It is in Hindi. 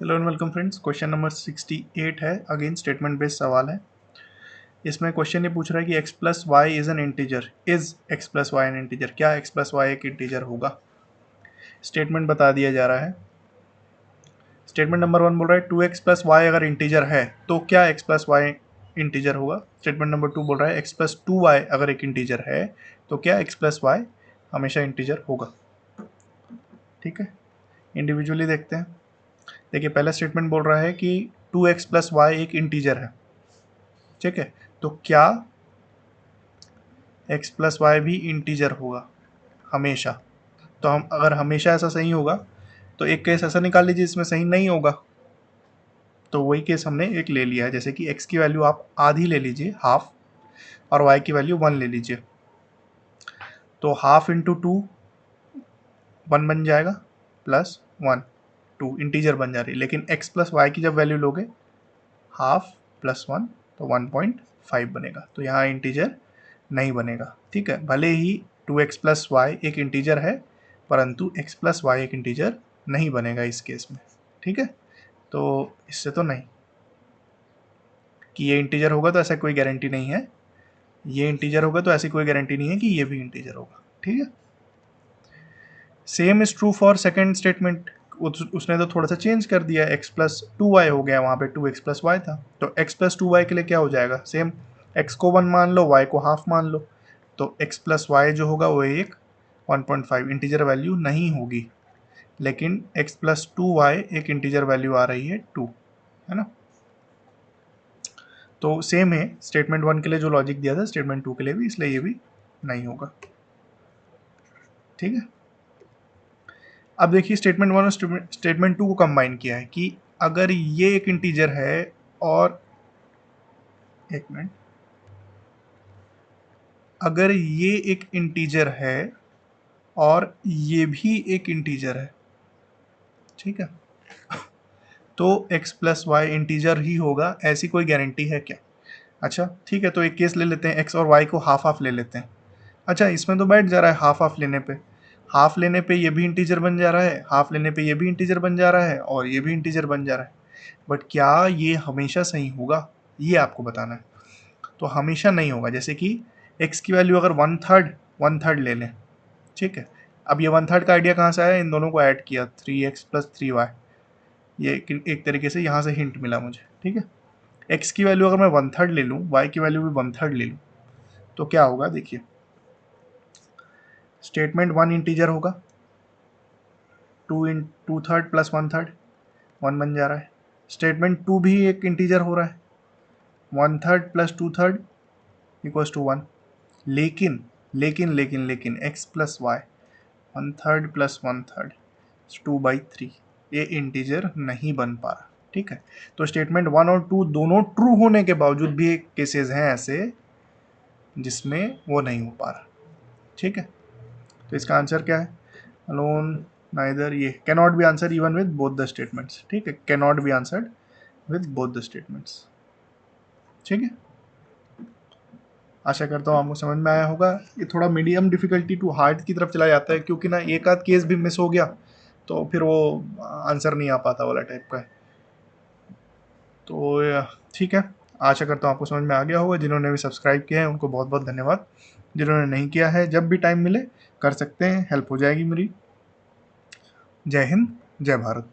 Hello and welcome friends. Question number 68 है। अगेन स्टेटमेंट बेस्ड सवाल है। इसमें क्वेश्चन ये पूछ रहा है कि x plus y is an integer. Is x plus y an integer? क्या x प्लस वाई एक इंटीजर होगा? स्टेटमेंट बता दिया जा रहा है। स्टेटमेंट नंबर 1 बोल रहा है 2x प्लस वाई अगर इंटीजर है तो क्या x प्लस वाई इंटीजर होगा। स्टेटमेंट नंबर 2 बोल रहा है x प्लस 2y अगर एक इंटीजर है तो क्या x प्लस वाई हमेशा इंटीजर होगा। ठीक है, इंडिविजुअली देखते हैं। देखिए, पहला स्टेटमेंट बोल रहा है कि 2x प्लस वाई एक इंटीजर है। ठीक है, तो क्या x प्लस वाई भी इंटीजर होगा हमेशा? तो हम अगर हमेशा ऐसा सही होगा तो एक केस ऐसा निकाल लीजिए इसमें सही नहीं होगा। तो वही केस हमने एक ले लिया है, जैसे कि x की वैल्यू आप आधी ले लीजिए, हाफ, और y की वैल्यू 1 ले लीजिए। तो हाफ इंटू 2 1 बन जाएगा, प्लस 1 2 इंटीजर बन जा रही है। लेकिन x प्लस वाई की जब वैल्यू लोगे हाफ प्लस 1 तो 1.5 बनेगा। तो यहाँ इंटीजर नहीं बनेगा। ठीक है, भले ही 2x प्लस वाई एक इंटीजर है परंतु x प्लस वाई एक इंटीजर नहीं बनेगा इस केस में। ठीक है, तो इससे तो नहीं कि ये इंटीजर होगा तो ऐसा कोई गारंटी नहीं है, ये इंटीजर होगा तो ऐसी कोई गारंटी नहीं है कि ये भी इंटीजर होगा। ठीक है, same is true for second statement. उसने तो थोड़ा सा चेंज कर दिया, x प्लस 2y हो गया, वहाँ पे 2x प्लस वाई था। तो x प्लस 2y के लिए क्या हो जाएगा? सेम, x को 1 मान लो, y को हाफ मान लो। तो x प्लस वाई जो होगा वो एक 1.5 इंटीजर वैल्यू नहीं होगी। लेकिन x प्लस 2y एक इंटीजर वैल्यू आ रही है 2, है ना। तो सेम है, स्टेटमेंट 1 के लिए जो लॉजिक दिया था स्टेटमेंट 2 के लिए भी, इसलिए ये भी नहीं होगा। ठीक है, अब देखिए स्टेटमेंट 1 और स्टेटमेंट 2 को कंबाइन किया है कि अगर ये एक इंटीजर है और एक मिनट, अगर ये एक इंटीजर है और ये भी एक इंटीजर है, ठीक है, तो x प्लस वाई इंटीजर ही होगा, ऐसी कोई गारंटी है क्या? अच्छा ठीक है, तो एक केस ले लेते हैं, x और y को हाफ हाफ ले लेते हैं। अच्छा, इसमें तो बैठ जा रहा है हाफ हाफ लेने पे, हाफ लेने पे ये भी इंटीजर बन जा रहा है, हाफ लेने पे ये भी इंटीजर बन जा रहा है और ये भी इंटीजर बन जा रहा है। बट क्या ये हमेशा सही होगा, ये आपको बताना है। तो हमेशा नहीं होगा। जैसे कि x की वैल्यू अगर 1/3 ले लें, ठीक है। अब ये 1/3 का आइडिया कहाँ से आया? इन दोनों को ऐड किया, 3x प्लस 3y, ये एक तरीके से यहाँ से हिंट मिला मुझे। ठीक है, x की वैल्यू अगर मैं 1/3 ले लूँ, y की वैल्यू भी 1/3 ले लूँ, तो क्या होगा? देखिए, स्टेटमेंट 1 इंटीजर होगा, 2/3 प्लस 1/3 1 बन जा रहा है। स्टेटमेंट 2 भी एक इंटीजर हो रहा है, 1/3 प्लस 2/3 इक्वल्स टू 1। लेकिन लेकिन लेकिन लेकिन x प्लस वाई 1/3 प्लस 1/3 2/3 ये इंटीजर नहीं बन पा रहा। ठीक है, तो स्टेटमेंट 1 और 2 दोनों ट्रू होने के बावजूद भी केसेस हैं ऐसे जिसमें वो नहीं हो पा रहा। ठीक है, तो इसका आंसर क्या है? अलोन नाइदर, ये can not be answer even with both the statements. ठीक है, can not be answered with both the statements. ठीक है, आशा करता हूँ आपको समझ में आया होगा। ये थोड़ा मीडियम डिफिकल्टी टू हार्ड की तरफ चला जाता है, क्योंकि ना एक आध केस भी मिस हो गया तो फिर वो आंसर नहीं आ पाता वाला टाइप का है। तो ठीक है, आशा करता हूँ आपको समझ में आ गया होगा। जिन्होंने भी सब्सक्राइब किया है उनको बहुत बहुत धन्यवाद। जिन्होंने नहीं किया है, जब भी टाइम मिले कर सकते हैं, हेल्प हो जाएगी मेरी। जय हिंद, जय भारत।